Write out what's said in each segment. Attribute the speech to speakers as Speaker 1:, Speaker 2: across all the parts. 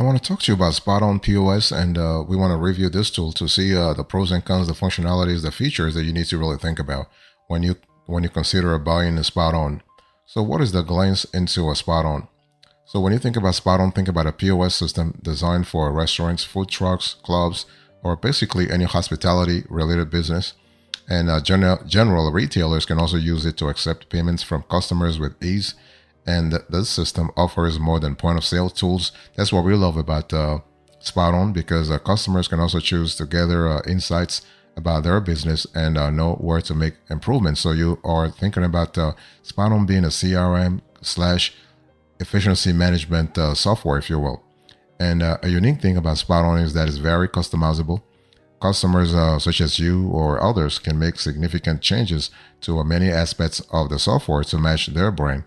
Speaker 1: I want to talk to you about SpotOn POS, and we want to review this tool to see the pros and cons, the functionalities, the features that you need to really think about when you consider buying a SpotOn. So, what is the glance into a SpotOn? So, when you think about SpotOn, think about a POS system designed for restaurants, food trucks, clubs, or basically any hospitality-related business. And general retailers can also use it to accept payments from customers with ease. And this system offers more than point of sale tools. That's what we love about SpotOn, because customers can also choose to gather insights about their business and know where to make improvements. So you are thinking about SpotOn being a CRM slash efficiency management software, if you will. And a unique thing about SpotOn is that it's very customizable. Customers such as you or others can make significant changes to many aspects of the software to match their brand.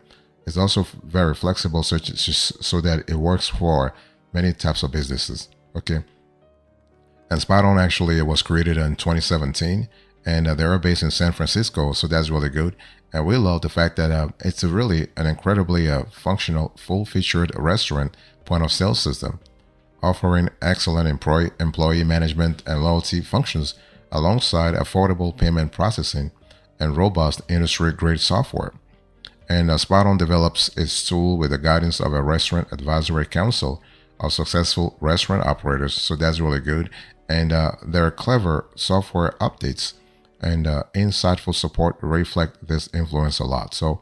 Speaker 1: It's also very flexible so that it works for many types of businesses. Okay. And SpotOn actually was created in 2017, and they are based in San Francisco, so that's really good. And we love the fact that it's really an incredibly functional, full-featured restaurant point-of-sale system, offering excellent employee management and loyalty functions alongside affordable payment processing and robust industry-grade software. And SpotOn develops its tool with the guidance of a restaurant advisory council of successful restaurant operators. So that's really good. And their clever software updates and insightful support reflect this influence a lot. So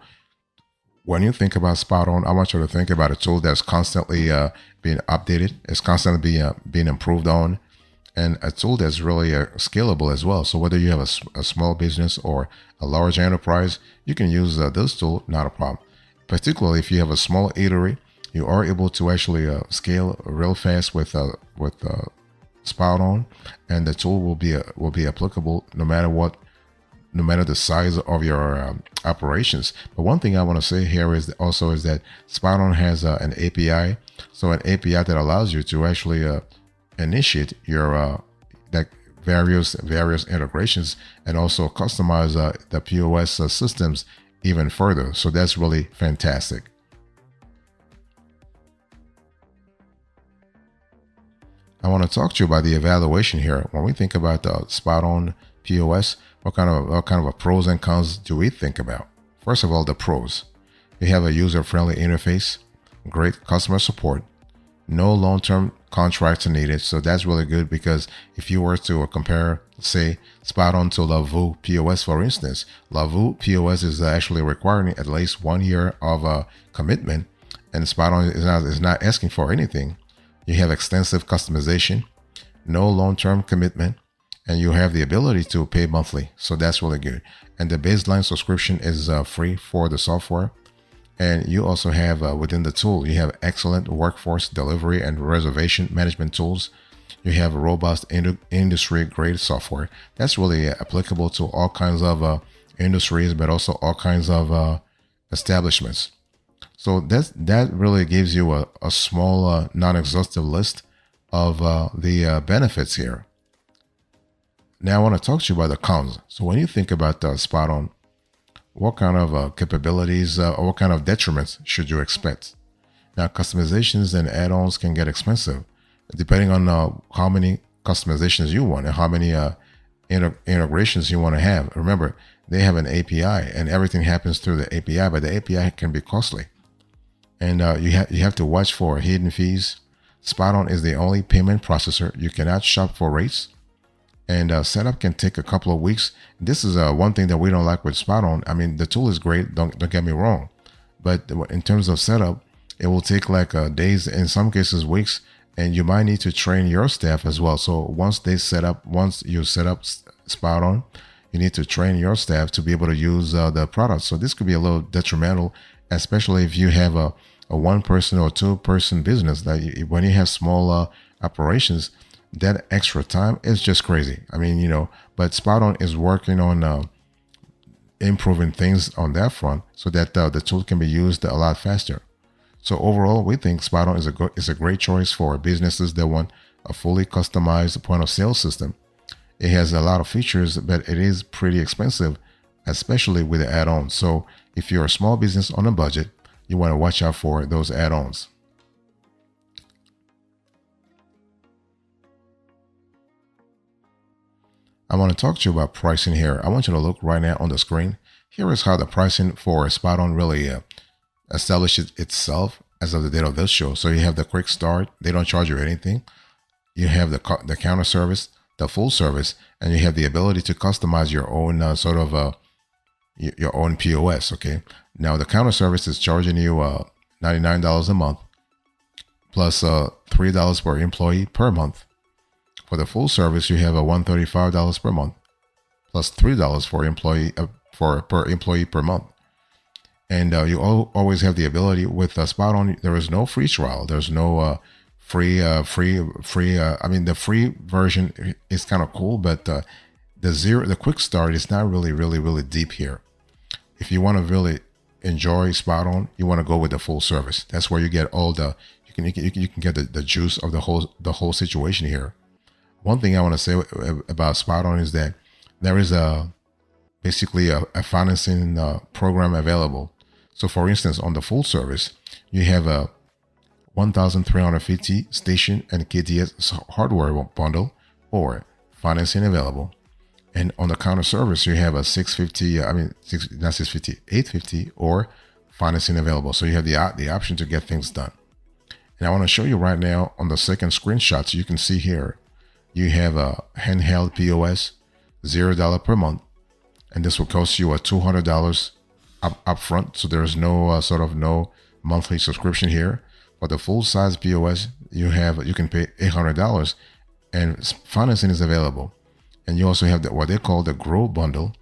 Speaker 1: when you think about SpotOn, I want you to think about a tool that's constantly being updated, it's constantly being improved on, and a tool that's really scalable as well. So whether you have a small business or a large enterprise, you can use this tool, not a problem. Particularly if you have a small eatery, you are able to actually scale real fast with SpotOn, and the tool will be applicable no matter what, no matter the size of your operations. But one thing I want to say here is that SpotOn has an API, so an API that allows you to actually initiate your that various integrations and also customize the POS systems even further. So that's really fantastic. I want to talk to you about the evaluation here. When we think about the SpotOn POS, what kind of a pros and cons do we think about? First of all, the pros. You have a user-friendly interface, great customer support, no long-term contracts are needed. So that's really good, because if you were to compare, say, SpotOn to Lavu POS, for instance, Lavu POS is actually requiring at least 1 year of commitment, and SpotOn is not asking for anything. You have extensive customization, no long-term commitment, and you have the ability to pay monthly. So that's really good. And the baseline subscription is free for the software. And you also have within the tool, you have excellent workforce delivery and reservation management tools. You have a robust industry-grade software that's really applicable to all kinds of industries, but also all kinds of establishments. So that really gives you a small, non-exhaustive list of the benefits here. Now I want to talk to you about the cons. So when you think about SpotOn, what kind of capabilities or what kind of detriments should you expect? Now, customizations and add-ons can get expensive, depending on how many customizations you want and how many integrations you want to have. Remember, they have an API, and everything happens through the API, but the API can be costly. And you have to watch for hidden fees. SpotOn is the only payment processor. You cannot shop for rates. And setup can take a couple of weeks. This is one thing that we don't like with SpotOn. I mean, the tool is great, don't get me wrong, but in terms of setup, it will take like days, in some cases weeks, and you might need to train your staff as well. So once you set up SpotOn, you need to train your staff to be able to use the product. So this could be a little detrimental, especially if you have a one-person or two-person business. Like when you have small operations, that extra time is just crazy. I mean, but SpotOn is working on improving things on that front so that the tool can be used a lot faster. So overall, we think SpotOn is a great choice for businesses that want a fully customized point of sale system. It has a lot of features, but it is pretty expensive, especially with the add-ons. So if you're a small business on a budget, you want to watch out for those add-ons. I want to talk to you about pricing here. I want you to look right now on the screen. Here is how the pricing for SpotOn really establishes itself as of the date of this show. So you have the quick start. They don't charge you anything. You have the counter service, the full service, and you have the ability to customize your own your own POS. Okay. Now the counter service is charging you $99 a month plus $3 per employee per month. For the full service, you have a $135 per month plus $3 for employee per employee per month. And you always have the ability with SpotOn. There is no free trial. There's no free. I mean, the free version is kind of cool, but the quick start is not really deep here. If you want to really enjoy SpotOn, you want to go with the full service. That's where you get all the you can get the juice of the whole situation here. One thing I want to say about SpotOn is that there is basically a financing program available. So for instance, on the full service, you have a 1,350 station and KDS hardware bundle or financing available. And on the counter service, you have a 850 or financing available. So you have the option to get things done. And I want to show you right now on the second screenshot. So you can see here, you have a handheld POS, $0 per month. And this will cost you a $200 up front. So there's no no monthly subscription here. For the full size POS, you can pay $800 and financing is available. And you also have what they call the Grow bundle,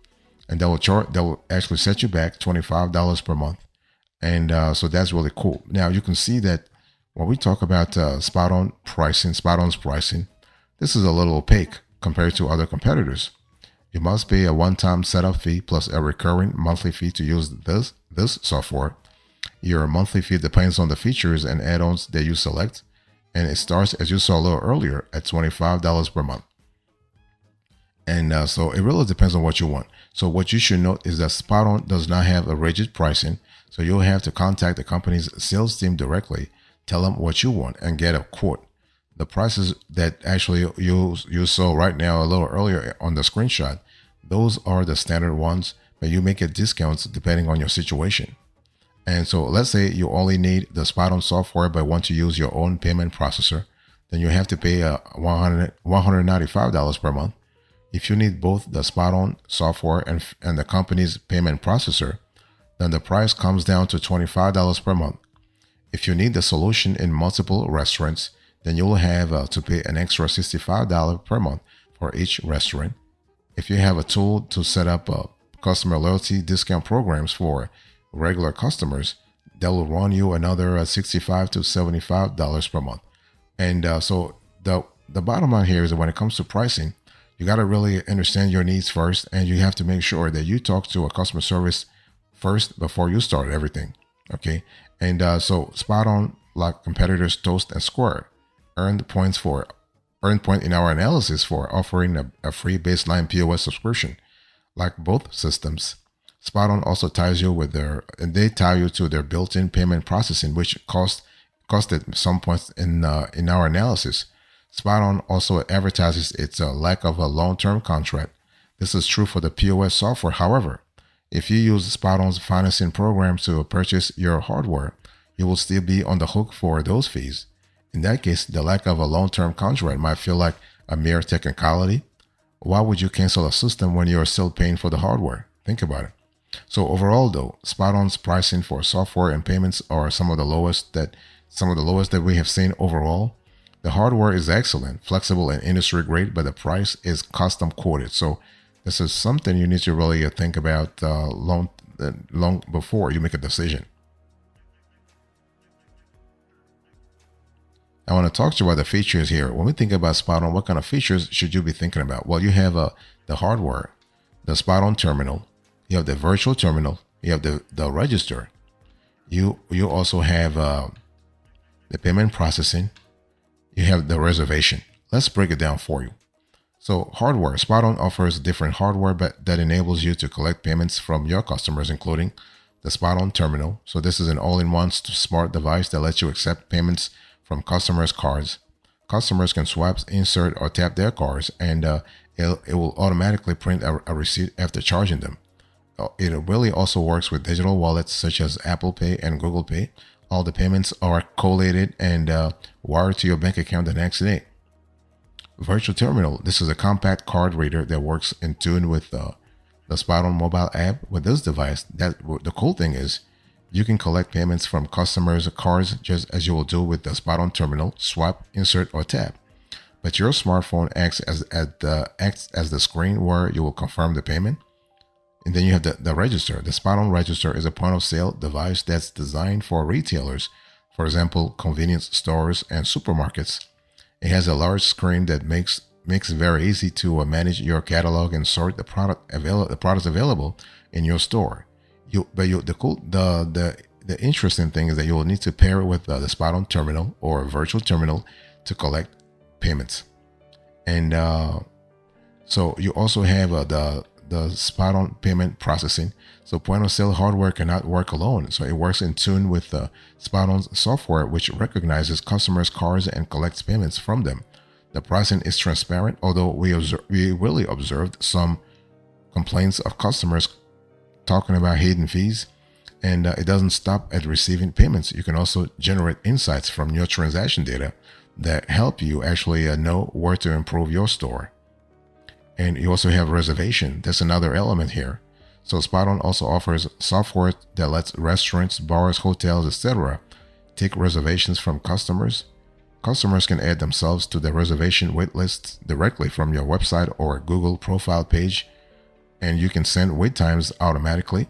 Speaker 1: and that will actually set you back $25 per month. And so that's really cool. Now you can see that when we talk about SpotOn's pricing, this is a little opaque compared to other competitors. You must pay a one-time setup fee plus a recurring monthly fee to use this software. Your monthly fee depends on the features and add-ons that you select, and it starts, as you saw a little earlier, at $25 per month. And so it really depends on what you want. So what you should note is that SpotOn does not have a rigid pricing, so you'll have to contact the company's sales team directly, tell them what you want, and get a quote. The prices that actually you saw right now a little earlier on the screenshot, those are the standard ones, but you may get discounts depending on your situation. And so let's say you only need the SpotOn software but want to use your own payment processor, then you have to pay $195 per month. If you need both the SpotOn software and the company's payment processor, then the price comes down to $25 per month. If you need the solution in multiple restaurants, then you'll have to pay an extra $65 per month for each restaurant. If you have a tool to set up customer loyalty discount programs for regular customers, that will run you another $65 to $75 per month. And so the bottom line here is that when it comes to pricing, you got to really understand your needs first, and you have to make sure that you talk to a customer service first before you start everything. Okay. And so SpotOn, like competitors Toast and Square, earned point in our analysis for offering a free baseline POS subscription. Like both systems, SpotOn also ties you to their built-in payment processing, which costed some points in our analysis. SpotOn also advertises its lack of a long-term contract. This is true for the POS software. However, if you use SpotOn's financing program to purchase your hardware, you will still be on the hook for those fees. In that case, the lack of a long-term contract might feel like a mere technicality. Why would you cancel a system when you're still paying for the hardware? Think about it. So overall, though, SpotOn's pricing for software and payments are some of the lowest that we have seen overall. The hardware is excellent, flexible, and industry grade, but the price is custom quoted. So this is something you need to really think about long before you make a decision. I want to talk to you about the features here. When we think about SpotOn, what kind of features should you be thinking about? Well, you have the hardware, the SpotOn terminal, you have the virtual terminal, you have the register. You also have the payment processing. You have the reservation. Let's break it down for you. So hardware, SpotOn offers different hardware that enables you to collect payments from your customers, including the SpotOn terminal. So this is an all-in-one smart device that lets you accept payments from customers' cards. Customers can swipe, insert, or tap their cards, and It will automatically print a receipt after charging them. It really also works with digital wallets such as Apple Pay and Google Pay. All the payments are collated and wired to your bank account the next day. Virtual Terminal. This is a compact card reader that works in tune with the SpotOn mobile app. With this device, the cool thing is you can collect payments from customers' cards just as you will do with the SpotOn Terminal, swipe, insert, or tap. But your smartphone acts as the screen where you will confirm the payment. And then you have the register. The SpotOn register is a point of sale device that's designed for retailers, for example, convenience stores and supermarkets. It has a large screen that makes it very easy to manage your catalog and sort the products available in your store. The interesting thing is that you will need to pair it with the SpotOn terminal or virtual terminal to collect payments. And so you also have the SpotOn payment processing. So point of sale hardware cannot work alone. So it works in tune with the SpotOn software, which recognizes customers' cards and collects payments from them. The pricing is transparent, although we really observed some complaints of customers talking about hidden fees. And it doesn't stop at receiving payments. You can also generate insights from your transaction data that help you actually know where to improve your store. And you also have reservation. That's another element here. So SpotOn also offers software that lets restaurants, bars, hotels, etc. take reservations from customers. Customers can add themselves to the reservation wait lists directly from your website or Google profile page, and you can send wait times automatically.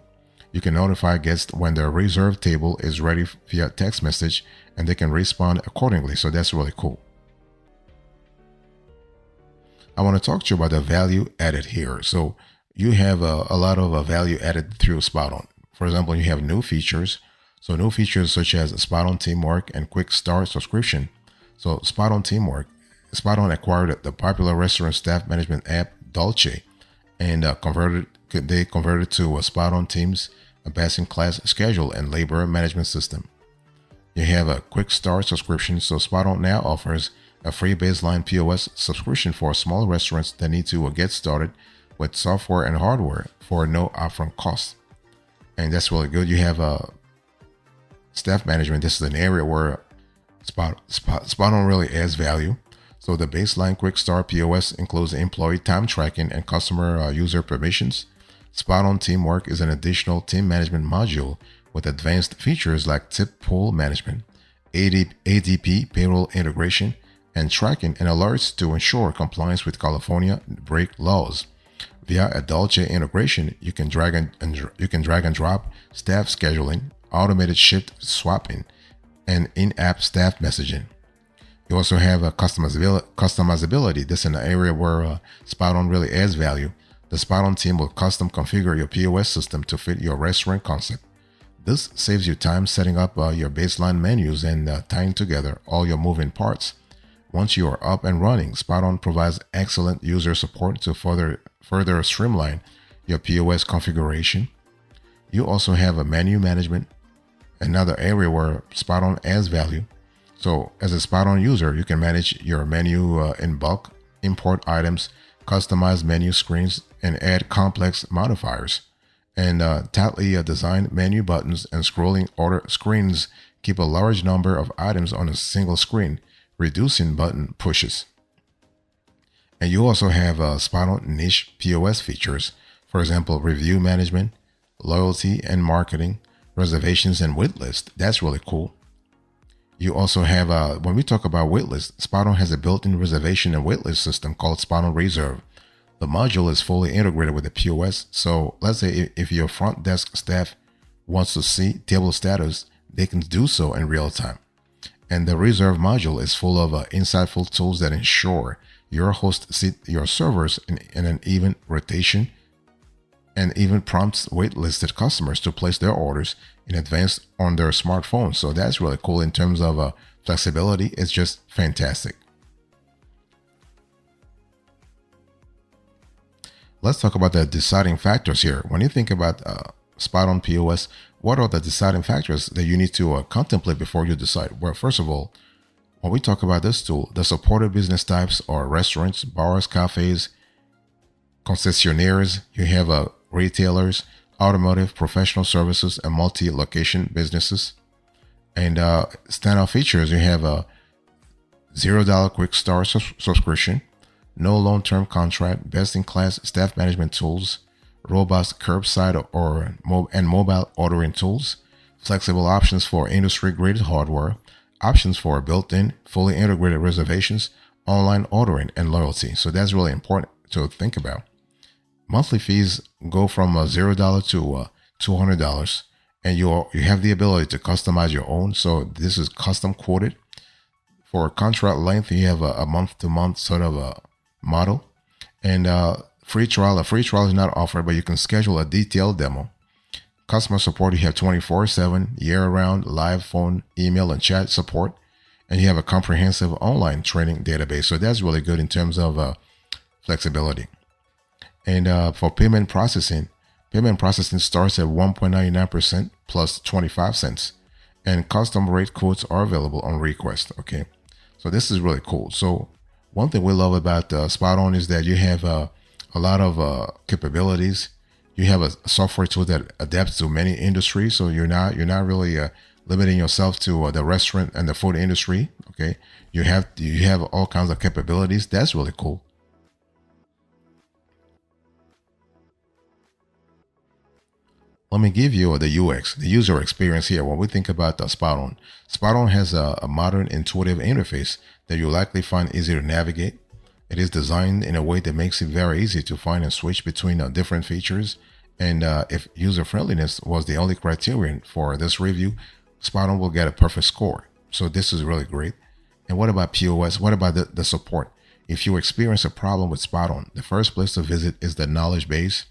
Speaker 1: You can notify guests when their reserved table is ready via text message, and they can respond accordingly. So that's really cool. I want to talk to you about the value added here. So you have a lot of value added through SpotOn. For example, you have new features. So new features such as SpotOn Teamwork and Quick Start subscription. So SpotOn Teamwork, SpotOn acquired the popular restaurant staff management app Dolce and converted to a SpotOn Teams, a best-in-class schedule and labor management system. You have a Quick Start subscription. So SpotOn now offers a free baseline POS subscription for small restaurants that need to get started with software and hardware for no upfront cost. And that's really good. You have staff management. This is an area where SpotOn really adds value. So the baseline Quick Start POS includes employee time tracking and customer user permissions. SpotOn Teamwork is an additional team management module with advanced features like tip pool management, ADP payroll integration, and tracking and alerts to ensure compliance with California break laws. Via a Dolce integration, you can drag and drop staff scheduling, automated shift swapping, and in-app staff messaging. You also have a customizability. This is an area where SpotOn really adds value. The SpotOn team will custom configure your POS system to fit your restaurant concept. This saves you time setting up your baseline menus and tying together all your moving parts. Once you are up and running, SpotOn provides excellent user support to further streamline your POS configuration. You also have a menu management, another area where SpotOn adds value. So as a SpotOn user, you can manage your menu in bulk, import items, customize menu screens, and add complex modifiers. And tightly designed menu buttons and scrolling order screens keep a large number of items on a single screen, reducing button pushes. And you also have SpotOn niche POS features, for example, review management, loyalty and marketing, reservations and waitlist. That's really cool. You also have, when we talk about waitlist, SpotOn has a built-in reservation and waitlist system called SpotOn Reserve. The module is fully integrated with the POS. So let's say if your front desk staff wants to see table status, they can do so in real time. And the Reserve module is full of insightful tools that ensure your hosts seat your servers in an even rotation, and even prompts waitlisted customers to place their orders in advance on their smartphones. So that's really cool in terms of flexibility. It's just fantastic. Let's talk about the deciding factors here. When you think about SpotOn POS, what are the deciding factors that you need to contemplate before you decide? Well, first of all, when we talk about this tool, the supported business types are restaurants, bars, cafes, concessionaires, you have retailers, automotive, professional services, and multi-location businesses. And standout features, you have a $0 quick start subscription, no long-term contract, best-in-class staff management tools, robust curbside and mobile ordering tools, flexible options for industry-grade hardware, options for built-in, fully integrated reservations, online ordering, and loyalty. So that's really important to think about. Monthly fees go from $0 to $200, and you have the ability to customize your own. So this is custom quoted. For contract length, you have a month-to-month sort of a model, and free trial. A free trial is not offered, but you can schedule a detailed demo. Customer support, you have 24/7, year-round, live phone, email, and chat support, and you have a comprehensive online training database. So that's really good in terms of flexibility. And for payment processing starts at 1.99% plus 25 cents, and custom rate quotes are available on request. Okay, so this is really cool. So one thing we love about SpotOn is that you have a lot of capabilities. You have a software tool that adapts to many industries, so you're not really limiting yourself to the restaurant and the food industry. Okay, you have all kinds of capabilities. That's really cool. Let me give you the UX, the user experience here. When we think about the SpotOn has a modern, intuitive interface that you'll likely find easy to navigate. It is designed in a way that makes it very easy to find and switch between different features. And if user friendliness was the only criterion for this review, SpotOn will get a perfect score. So this is really great. And what about POS? What about the support? If you experience a problem with SpotOn, the first place to visit is the knowledge base,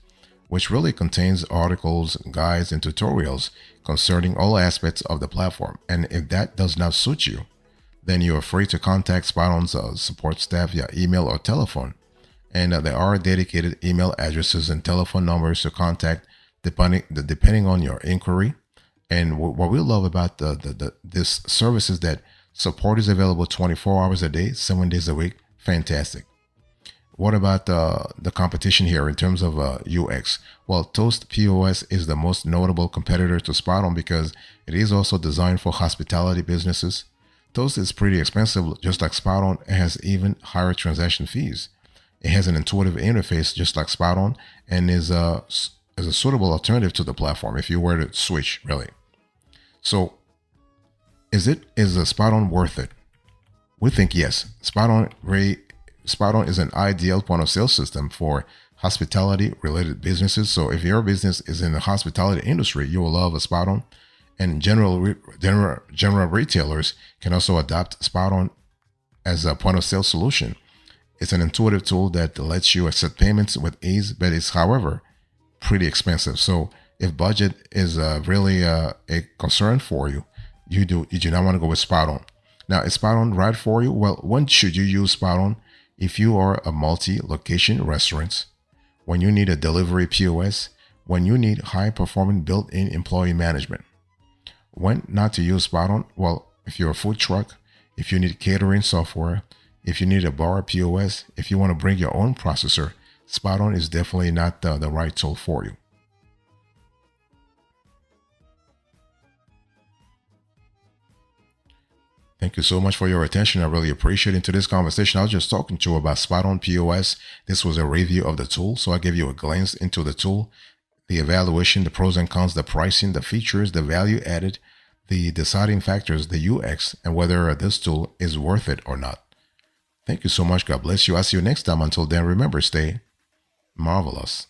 Speaker 1: which really contains articles, guides, and tutorials concerning all aspects of the platform. And if that does not suit you, then you are free to contact SpotOn's support staff via email or telephone. And there are dedicated email addresses and telephone numbers to contact depending on your inquiry. And what we love about this service is that support is available 24 hours a day, 7 days a week. Fantastic. What about the competition here in terms of UX? Well, Toast POS is the most notable competitor to SpotOn because it is also designed for hospitality businesses. Toast is pretty expensive, just like SpotOn. It has even higher transaction fees. It has an intuitive interface, just like SpotOn, and is a suitable alternative to the platform if you were to switch, really. So, is the SpotOn worth it? We think yes. SpotOn is an ideal point of sale system for hospitality related businesses. So if your business is in the hospitality industry, you will love a SpotOn. And general retailers can also adopt SpotOn as a point of sale solution. It's an intuitive tool that lets you accept payments with ease, but it's, however, pretty expensive. So if budget is really a concern for you, you do not want to go with SpotOn. Now, is SpotOn right for you? Well, when should you use SpotOn? If you are a multi-location restaurant, when you need a delivery POS, when you need high-performing built-in employee management. When not to use SpotOn? Well, if you're a food truck, if you need catering software, if you need a bar POS, if you want to bring your own processor, SpotOn is definitely not the right tool for you. Thank you so much for your attention. I really appreciate it. In today's conversation, I was just talking to you about SpotOn POS. This was a review of the tool. So I gave you a glance into the tool, the evaluation, the pros and cons, the pricing, the features, the value added, the deciding factors, the UX, and whether this tool is worth it or not. Thank you so much. God bless you. I'll see you next time. Until then, remember, stay marvelous.